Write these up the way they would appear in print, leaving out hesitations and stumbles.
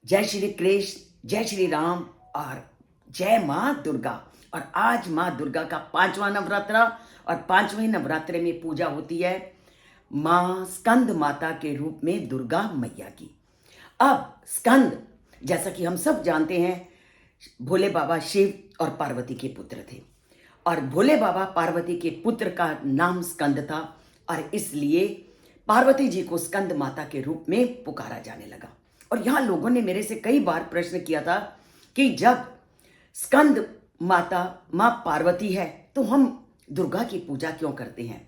जय श्री कृष्ण, जय श्री राम और जय माँ दुर्गा। और आज माँ दुर्गा का 5वां नवरात्र और 5वें नवरात्रे में पूजा होती है माँ स्कंद माता के रूप में दुर्गा मैया की। अब स्कंद, जैसा कि हम सब जानते हैं, भोले बाबा शिव और पार्वती के पुत्र थे और भोले बाबा पार्वती के पुत्र का नाम स्कंद था और इसलिए पार्वती जी को स्कंद माता के रूप में पुकारा जाने लगा। और यहाँ लोगों ने मेरे से कई बार प्रश्न किया था कि जब स्कंद माता माँ पार्वती है तो हम दुर्गा की पूजा क्यों करते हैं।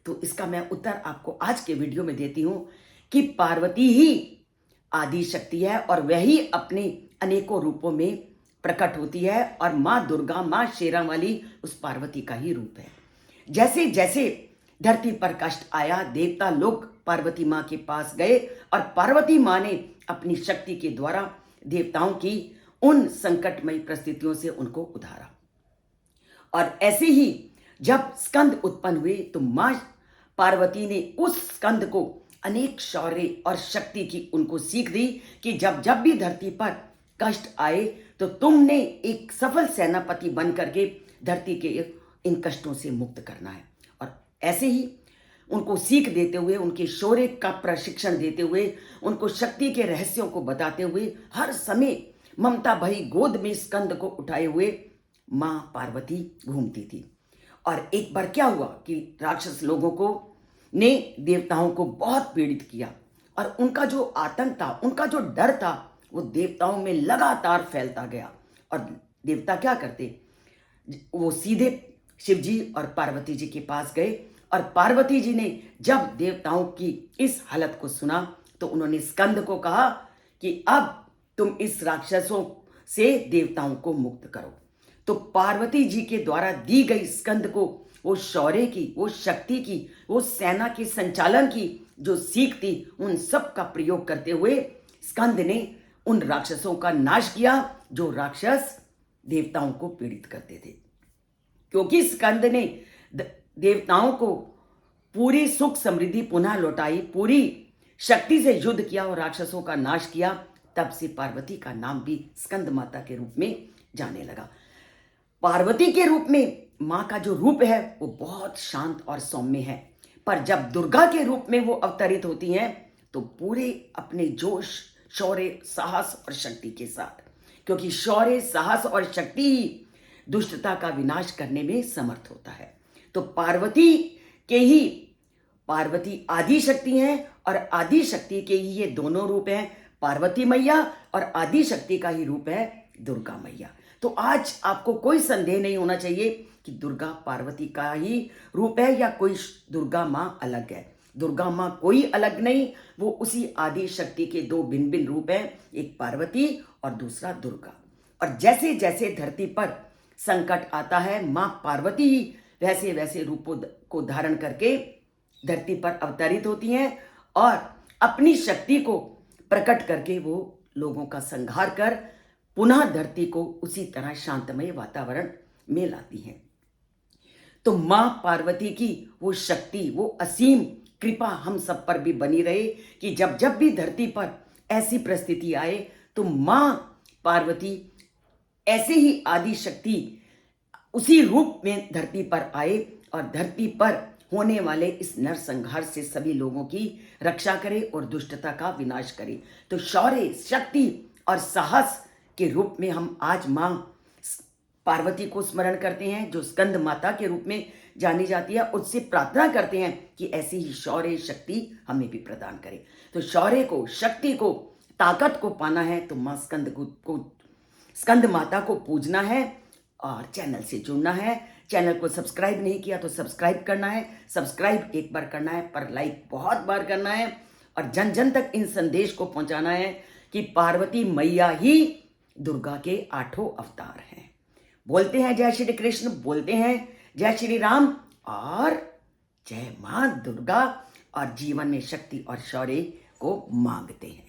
तो इसका मैं उत्तर आपको आज के वीडियो में देती हूँ कि पार्वती ही आदि शक्ति है और वही अपने अनेकों रूपों में प्रकट होती है और माँ दुर्गा, माँ शेरा वाली उस पार्वती का ही रूप है। जैसे जैसे धरती पर कष्ट आया, देवता लोग पार्वती माँ के पास गए और पार्वती माँ ने अपनी शक्ति के द्वारा देवताओं की उन संकटमयी परिस्थितियों से उनको उधारा। और ऐसे ही जब स्कंद उत्पन्न हुए तो माँ पार्वती ने उस स्कंद को अनेक शौर्य और शक्ति की उनको सीख दी कि जब जब भी धरती पर कष्ट आए तो तुमने एक सफल सेनापति बन करके धरती के इन कष्टों से मुक्त करना है। और ऐसे ही उनको सीख देते हुए, उनके शौर्य का प्रशिक्षण देते हुए, उनको शक्ति के रहस्यों को बताते हुए हर समय ममता भरी गोद में स्कंद को उठाए हुए माँ पार्वती घूमती थी। और एक बार क्या हुआ कि राक्षस लोगों को ने देवताओं को बहुत पीड़ित किया और उनका जो आतंक था, उनका जो डर था, वो देवताओं में लगातार फैलता गया। और देवता क्या करते, वो सीधे शिव जी और पार्वती जी के पास गए और पार्वती जी ने जब देवताओं की इस हालत को सुना तो उन्होंने स्कंद को कहा कि अब तुम इस राक्षसों से देवताओं को मुक्त करो। तो पार्वती जी के द्वारा दी गई स्कंद को वो शौर्य की, वो शक्ति की, वो सेना के संचालन की जो सीख थी, उन सब का प्रयोग करते हुए स्कंद ने उन राक्षसों का नाश किया जो राक्षस देवताओं को पीड़ित करते थे। क्योंकि स्कंद ने देवताओं को पूरी सुख समृद्धि पुनः लौटाई, पूरी शक्ति से युद्ध किया और राक्षसों का नाश किया, तब से पार्वती का नाम भी स्कंद माता के रूप में जाने लगा। पार्वती के रूप में माँ का जो रूप है वो बहुत शांत और सौम्य है, पर जब दुर्गा के रूप में वो अवतरित होती हैं तो पूरे अपने जोश, शौर्य, साहस और शक्ति के साथ, क्योंकि शौर्य, साहस और शक्ति ही दुष्टता का विनाश करने में समर्थ होता है। तो पार्वती आदि शक्ति हैं और आदि शक्ति के ही ये दोनों रूप हैं, पार्वती मैया और आदि शक्ति का ही रूप है दुर्गा मैया। तो आज आपको कोई संदेह नहीं होना चाहिए कि दुर्गा पार्वती का ही रूप है या कोई दुर्गा माँ अलग है। दुर्गा माँ कोई अलग नहीं, वो उसी आदि शक्ति के दो भिन्न भिन्न रूप हैं, एक पार्वती और दूसरा दुर्गा। और जैसे जैसे धरती पर संकट आता है, माँ पार्वती ही वैसे वैसे रूपों को धारण करके धरती पर अवतरित होती हैं और अपनी शक्ति को प्रकट करके वो लोगों का संहार कर पुनः धरती को उसी तरह शांतमय वातावरण में लाती हैं। तो माँ पार्वती की वो शक्ति, वो असीम कृपा हम सब पर भी बनी रहे कि जब जब भी धरती पर ऐसी परिस्थिति आए तो माँ पार्वती ऐसे ही आदि शक्ति उसी रूप में धरती पर आए और धरती पर होने वाले इस नरसंहार से सभी लोगों की रक्षा करे और दुष्टता का विनाश करे। तो शौर्य, शक्ति और साहस के रूप में हम आज माँ पार्वती को स्मरण करते हैं जो स्कंद माता के रूप में जानी जाती है। उससे प्रार्थना करते हैं कि ऐसी ही शौर्य, शक्ति हमें भी प्रदान करे। तो शौर्य को, शक्ति को, ताकत को पाना है तो माँ स्कंद माता को पूजना है और चैनल से जुड़ना है। चैनल को सब्सक्राइब नहीं किया तो सब्सक्राइब करना है, सब्सक्राइब एक बार करना है पर लाइक बहुत बार करना है और जन जन तक इन संदेश को पहुंचाना है कि पार्वती मैया ही दुर्गा के 8 अवतार हैं। बोलते हैं जय श्री कृष्ण, बोलते हैं जय श्री राम और जय मां दुर्गा और जीवन में शक्ति और शौर्य को मांगते हैं।